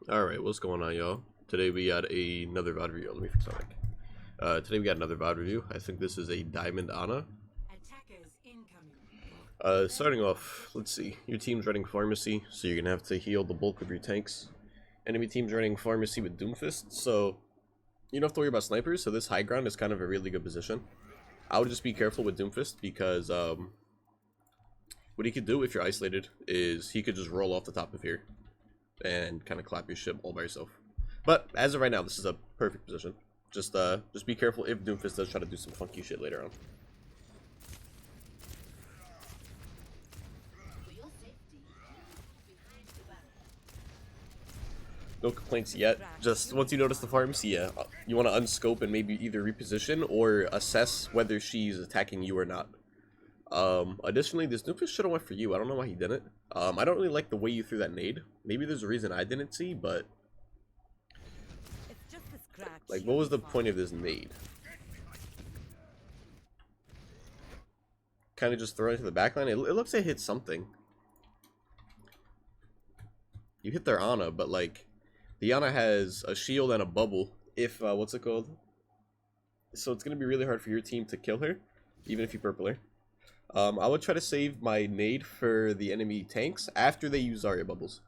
Alright, what's going on, y'all? Today we got another VoD review. Let me fix my mic. Today we got another VoD review. I think this is a Diamond Ana. Starting off, let's see. Your team's running Pharmacy, so you're gonna have to heal the bulk of your tanks. Enemy team's running Pharmacy with Doomfist, so you don't have to worry about snipers, so this high ground is kind of a really good position. I would just be careful with Doomfist, because what he could do if you're isolated is he could just roll off the top of here and kind of clap your ship all by yourself. But as of right now, this is a perfect position. Just be careful if Doomfist does try to do some funky shit later on. No complaints yet. Just once you notice the pharmacy, yeah, you want to unscope and maybe either reposition or assess whether she's attacking you or not. Additionally, this Doomfist should have went for you. I don't know why he didn't. I don't really like the way you threw that nade. Maybe there's a reason I didn't see, but like, what was the point of this nade? Kind of just throw it to the backline. It looks like it hit something. You hit their Ana, but like, the Ana has a shield and a bubble. If what's it called? So it's gonna be really hard for your team to kill her, even if you purple her. I would try to save my nade for the enemy tanks after they use Zarya bubbles.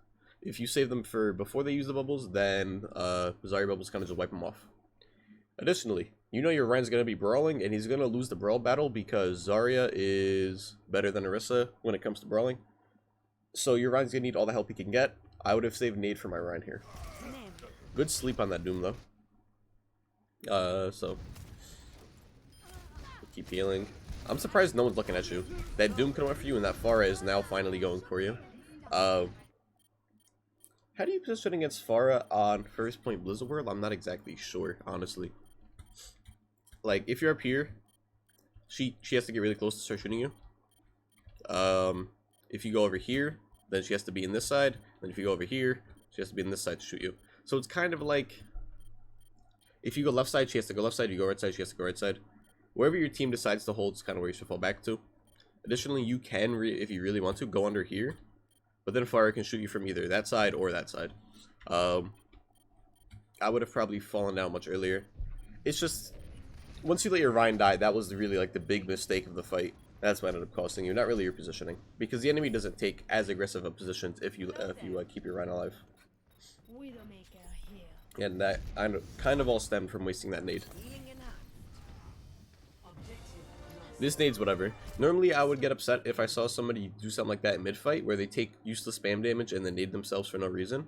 If you save them for before they use the bubbles, then Zarya bubbles kind of just wipe them off. Additionally, you know your Ryan's going to be brawling, and he's going to lose the brawl battle because Zarya is better than Orisa when it comes to brawling. So your Ryan's going to need all the help he can get. I would have saved nade for my Ryan here. Good sleep on that Doom, though. So keep healing. I'm surprised no one's looking at you. That Doom could have went for you, and that Pharah is now finally going for you. How do you position against Pharah on first point Blizzard World? I'm not exactly sure, honestly. Like, if you're up here, she has to get really close to start shooting you. If you go over here, then she has to be in this side. Then if you go over here, she has to be in this side to shoot you. So it's kind of like, if you go left side, she has to go left side. If you go right side, she has to go right side. Wherever your team decides to hold is kind of where you should fall back to. Additionally, you can, if you really want to, go under here. But then Pharah can shoot you from either that side or that side. I would have probably fallen down much earlier. It's just, once you let your Ryan die, that was really like the big mistake of the fight. That's what ended up costing you, not really your positioning. Because the enemy doesn't take as aggressive a positions if you keep your Ryan alive. And that kind of all stemmed from wasting that nade. This nade's whatever. Normally I would get upset if I saw somebody do something like that in mid-fight, where they take useless spam damage and then nade themselves for no reason.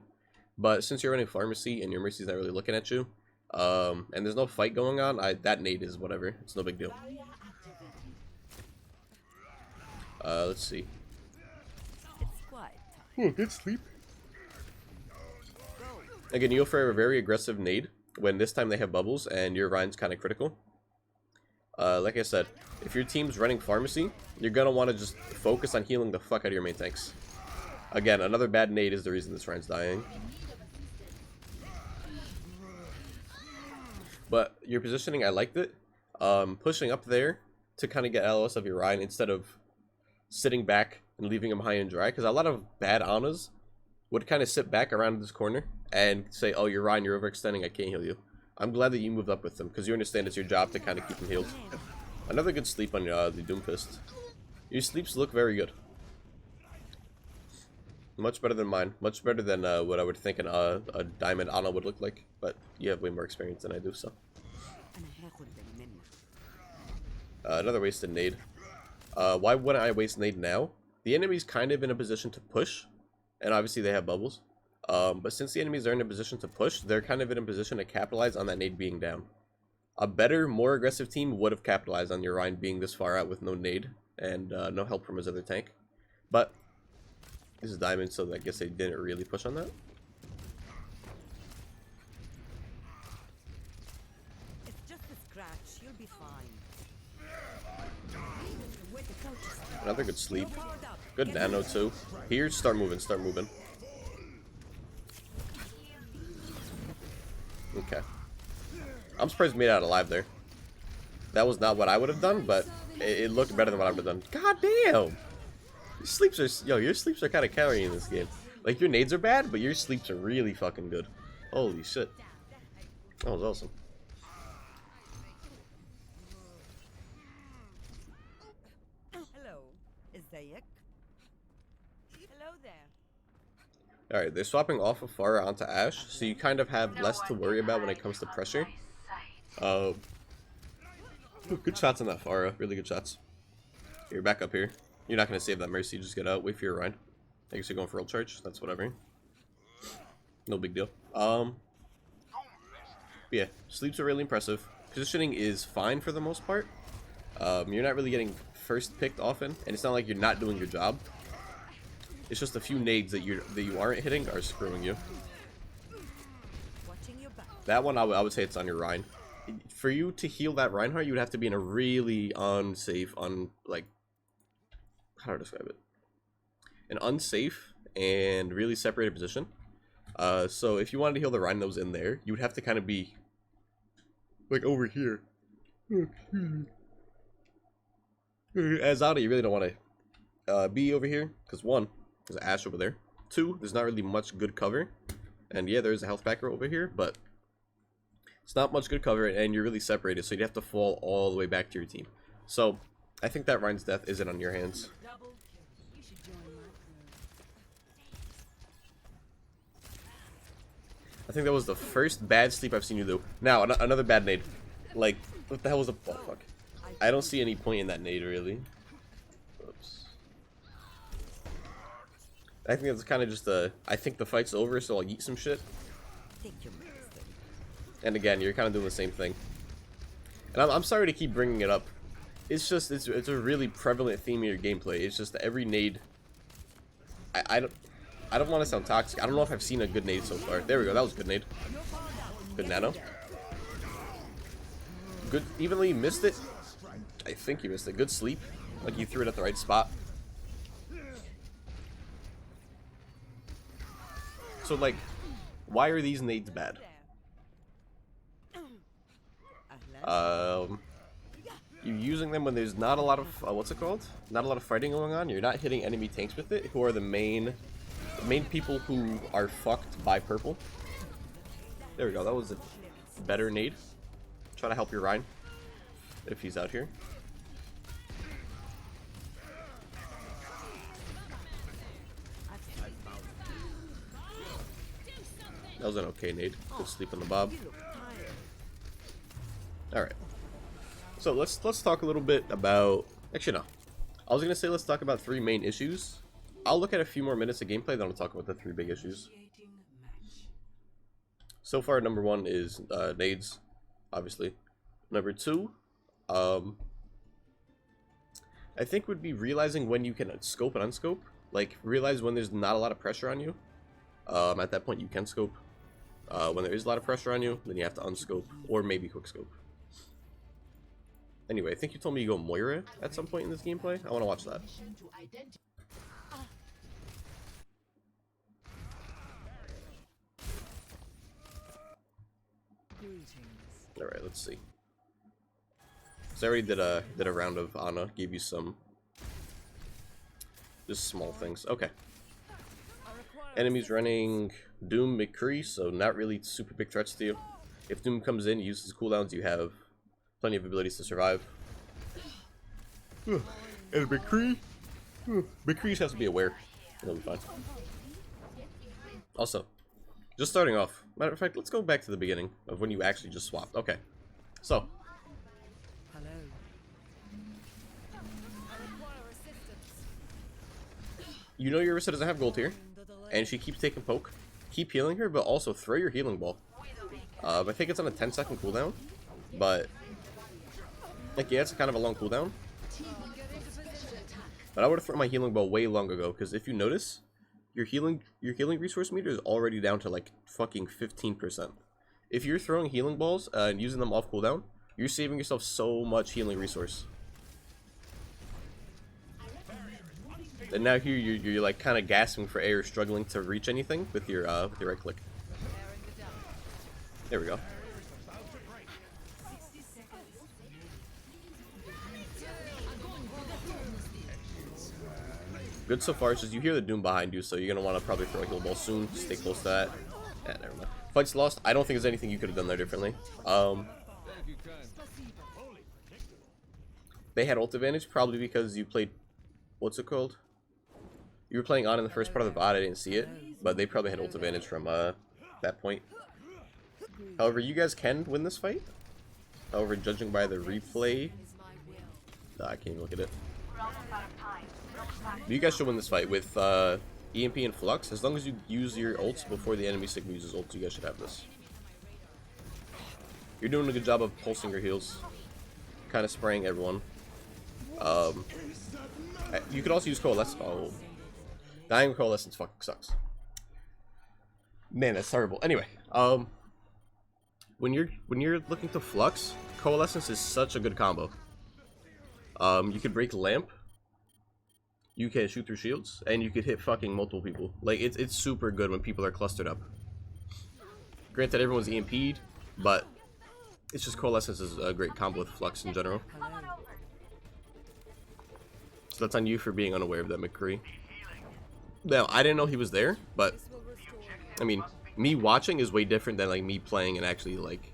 But since you're running Pharmacy and your Mercy's not really looking at you, and there's no fight going on, that nade is whatever. It's no big deal. Let's see. Good sleep. Again, you go for a very aggressive nade when this time they have bubbles and your Ryan's kind of critical. Like I said, if your team's running Pharmacy, you're going to want to just focus on healing the fuck out of your main tanks. Again, another bad nade is the reason this Ryan's dying. But your positioning, I liked it. Pushing up there to kind of get LOS of your Ryan instead of sitting back and leaving him high and dry. Because a lot of bad Anas would kind of sit back around this corner and say, oh, you're Ryan, you're overextending, I can't heal you. I'm glad that you moved up with them, because you understand it's your job to kind of keep them healed. Another good sleep on the Doomfist. Your sleeps look very good. Much better than mine. Much better than what I would think a Diamond Ana would look like. But you have way more experience than I do, so. Another wasted nade. Why wouldn't I waste nade now? The enemy's kind of in a position to push, and obviously they have bubbles. But since the enemies are in a position to push, they're kind of in a position to capitalize on that nade being down. A better, more aggressive team would have capitalized on your Ryan being this far out with no nade and no help from his other tank. But this is Diamond, so I guess they didn't really push on that. It's just a scratch. You'll be fine. Another good sleep. Good nano too. Here, start moving, start moving. Okay. I'm surprised we made it out alive there. That was not what I would have done, but it looked better than what I would have done. God damn! Your sleeps are kind of carrying this game. Like, your nades are bad, but your sleeps are really fucking good. Holy shit. That was awesome. Hello, ازيك? Hello there. Alright, they're swapping off of Pharah onto Ashe, so you kind of have less to worry about when it comes to pressure. Good shots on that Pharah. Really good shots. You're back up here. You're not going to save that Mercy. Just get out. Wait for your ride. I guess you're going for ult charge. That's whatever. No big deal. Yeah, sleeps are really impressive. Positioning is fine for the most part. You're not really getting first picked often, and it's not like you're not doing your job. It's just a few nades that you aren't hitting are screwing you. Watching your back. That one, I would say it's on your Rhine. For you to heal that Reinhardt, you would have to be in a really unsafe, like, how do I describe it? An unsafe and really separated position. So if you wanted to heal the Rhine that was in there, you would have to kind of be, like, over here. As Ada, you really don't want to be over here, because one, there's Ashe over there. Two, there's not really much good cover. And yeah, there's a health packer over here, but it's not much good cover, and you're really separated, so you'd have to fall all the way back to your team. So, I think that Rhine's death isn't on your hands. You should join my I think that was the first bad sleep I've seen you do. Now, another bad nade. Like, what the hell was a... Oh, fuck. I don't see any point in that nade, really. Oops. I think that's kind of just a... I think the fight's over, so I'll eat some shit. Take your medicine. And again, you're kind of doing the same thing. And I'm sorry to keep bringing it up. It's just, it's a really prevalent theme in your gameplay. It's just that every nade... I don't want to sound toxic. I don't know if I've seen a good nade so far. There we go, that was a good nade. Good nano. Good, evenly missed it. I think you missed it. Good sleep. Like you threw it at the right spot. So like, why are these nades bad? You're using them when there's not a lot of, what's it called? Not a lot of fighting going on. You're not hitting enemy tanks with it, who are the main people who are fucked by purple. There we go, that was a better nade. Try to help your Rhine, if he's out here. That was an okay nade. Good sleep on the Bob. Alright. So let's talk a little bit about... Actually, no. I was going to say let's talk about 3 main issues. I'll look at a few more minutes of gameplay, then I'll talk about the 3 big issues. So far, number 1 is nades, obviously. Number 2, I think would be realizing when you can scope and unscope. Like, realize when there's not a lot of pressure on you. At that point, you can scope. When there is a lot of pressure on you, then you have to unscope, or maybe quickscope. Anyway, I think you told me you go Moira at some point in this gameplay. I want to watch that. Alright, let's see. So I already did a round of Ana, gave you some just small things. Okay. Enemies running Doom, McCree, so not really super big threats to you. If Doom comes in, uses cooldowns, you have plenty of abilities to survive. And McCree? McCree has to be aware. He'll be fine. Also, just starting off. Matter of fact, let's go back to the beginning of when you actually just swapped. Okay. So. Hello. You know your Orisa doesn't have gold here. And she keeps taking poke. Keep healing her, but also throw your healing ball. I think it's on a 10-second cooldown. But, like, yeah, it's kind of a long cooldown. But I would have thrown my healing ball way long ago, because if you notice, your healing resource meter is already down to like fucking 15%. If you're throwing healing balls and using them off cooldown, you're saving yourself so much healing resource. And now here you're like kind of gasping for air, struggling to reach anything with your right click. There we go. Good so far. It's just you hear the Doom behind you, so you're gonna want to probably throw a heal ball soon. Stay close to that. Yeah, never mind. Fight's lost. I don't think there's anything you could have done there differently. They had ult advantage probably because you played, what's it called? You were playing on in the first part of the VoD. I didn't see it, but they probably had ult advantage from that point. However, you guys can win this fight. However, judging by the replay, I can't even look at it. You guys should win this fight with EMP and Flux. As long as you use your ults before the enemy Sigma uses ults, you guys should have this. You're doing a good job of pulsing your heals. Kind of spraying everyone. You could also use Coalescence. Oh. Dying Coalescence fucking sucks. Man, that's terrible. Anyway, when you're looking to Flux, Coalescence is such a good combo. You could break Lamp. You can shoot through shields, and you could hit fucking multiple people. Like, it's super good when people are clustered up. Granted, everyone's EMP'd, but it's just Coalescence is a great combo with Flux in general. So that's on you for being unaware of that, McCree. Now, I didn't know he was there, but I mean, me watching is way different than like me playing and actually like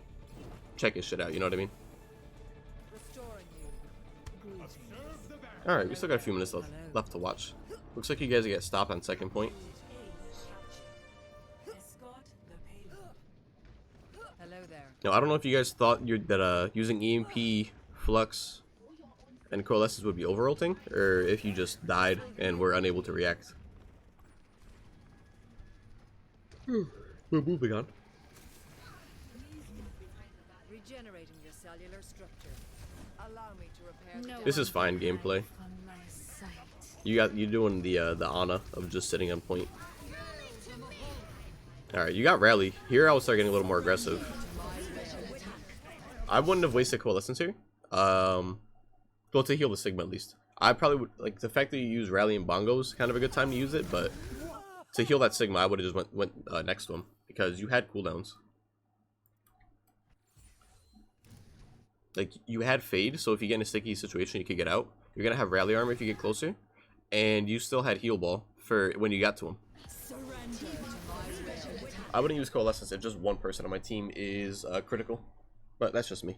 checking shit out, you know what I mean? Alright, we still got a few minutes left to watch. Looks like you guys get stopped on second point. Now, I don't know if you guys thought that using EMP, Flux, and Coalescence would be over-ulting, or if you just died and were unable to react. We're moving on. Regenerating your cellular structure. Allow me to repair This is fine gameplay. You're doing the Ana of just sitting on point. Alright, you got Rally. Here I would start getting a little more aggressive. I wouldn't have wasted Coalescence here. Well, to heal the Sigma at least. I probably would, like, the fact that you use Rally and Bongo is kind of a good time to use it, but to heal that Sigma, I would have just went next to him, because you had cooldowns. Like, you had Fade, so if you get in a sticky situation, you could get out. You're going to have Rally Armor if you get closer, and you still had Heal Ball for when you got to him. I wouldn't use Coalescence if just one person on my team is critical, but that's just me.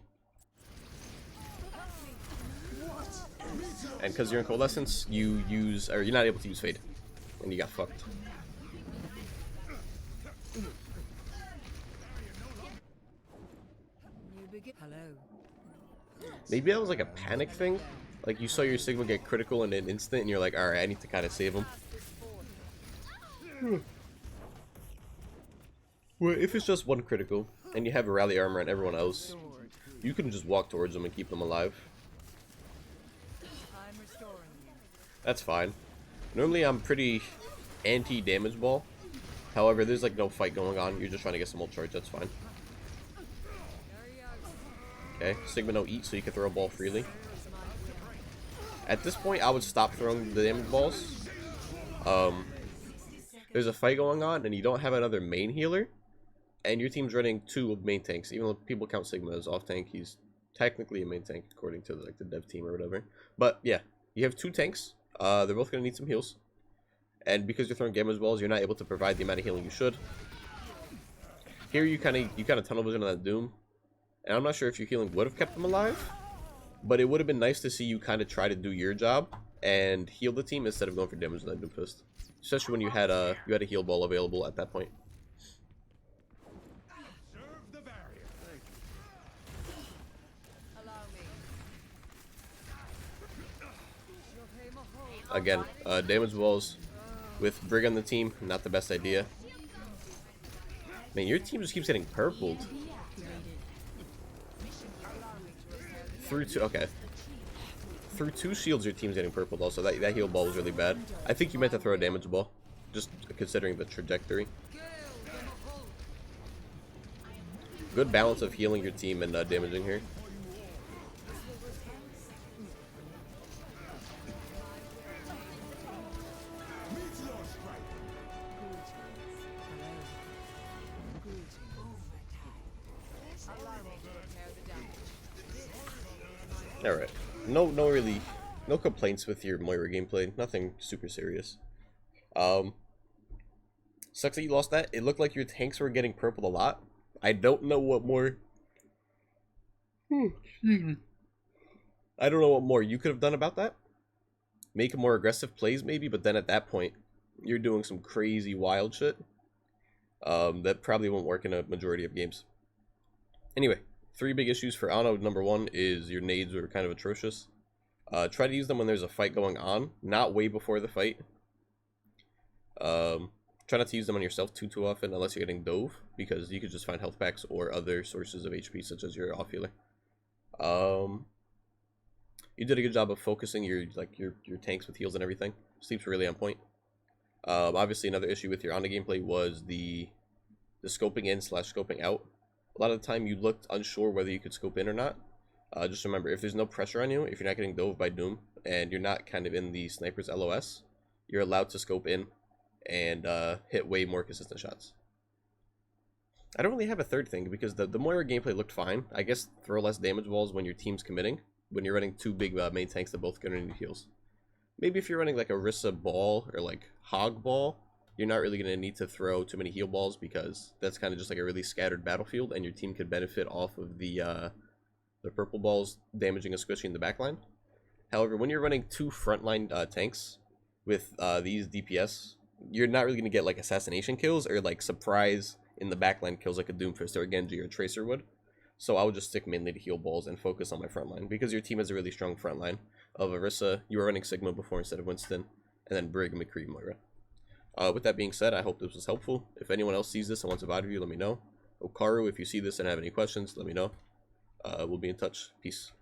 And because you're in Coalescence, you're not able to use Fade, and you got fucked. Maybe that was like a panic thing. Like you saw your Sigma get critical in an instant, and you're like, alright, I need to kind of save him. Well, if it's just one critical, and you have a Rally Armor on everyone else, you can just walk towards them and keep them alive. That's fine. Normally I'm pretty anti-damage ball. However, there's like no fight going on. You're just trying to get some ult charge. That's fine. Okay, Sigma no eat, so you can throw a ball freely. At this point, I would stop throwing the damage balls. There's a fight going on, and you don't have another main healer, and your team's running 2 main tanks. Even though people count Sigma as off tank, he's technically a main tank according to like the dev team or whatever. But yeah, you have 2 tanks. They're both gonna need some heals, and because you're throwing damage balls, you're not able to provide the amount of healing you should. Here, you kind of tunnel vision on that Doom. And I'm not sure if your healing would have kept them alive, but it would have been nice to see you kind of try to do your job and heal the team instead of going for damage with that Doom Fist. Especially when you had a heal ball available at that point. Again, damage balls with Brig on the team, not the best idea. Man, your team just keeps getting purpled. Through 2 shields, your team's getting purpled also. That heal ball was really bad. I think you meant to throw a damage ball, just considering the trajectory. Good balance of healing your team and damaging her. Alright. No no complaints with your Moira gameplay. Nothing super serious. Sucks that you lost that. It looked like your tanks were getting purple a lot. I don't know what more. Excuse me. I don't know what more you could have done about that. Make more aggressive plays maybe, but then at that point, you're doing some crazy wild shit. That probably won't work in a majority of games. Anyway, 3 big issues for Ana. Number 1 is your nades were kind of atrocious. Try to use them when there's a fight going on, not way before the fight. Try not to use them on yourself too often unless you're getting dove, because you could just find health packs or other sources of HP such as your off healer. You did a good job of focusing your tanks with heals and everything. Sleep's really on point. Obviously another issue with your Ana gameplay was the scoping in / scoping out. A lot of the time you looked unsure whether you could scope in or not. Just remember, if there's no pressure on you, if you're not getting dove by Doom, and you're not kind of in the sniper's LOS, you're allowed to scope in and hit way more consistent shots. I don't really have a third thing, because the Moira gameplay looked fine. I guess throw less damage balls when your team's committing, when you're running 2 big main tanks that both get into heals. Maybe if you're running like a Rissa ball or like Hog ball, you're not really going to need to throw too many heal balls, because that's kind of just like a really scattered battlefield, and your team could benefit off of the purple balls damaging a squishy in the backline. However, when you're running 2 frontline tanks with these DPS, you're not really going to get like assassination kills or like surprise in the backline kills like a Doomfist or a Genji or a Tracer would. So I would just stick mainly to heal balls and focus on my frontline, because your team has a really strong frontline of Orisa. You were running Sigma before instead of Winston, and then Brig, McCree, Moira. With that being said, I hope this was helpful. If anyone else sees this and wants a VoD review, let me know. Okaru, if you see this and have any questions, let me know. We'll be in touch. Peace.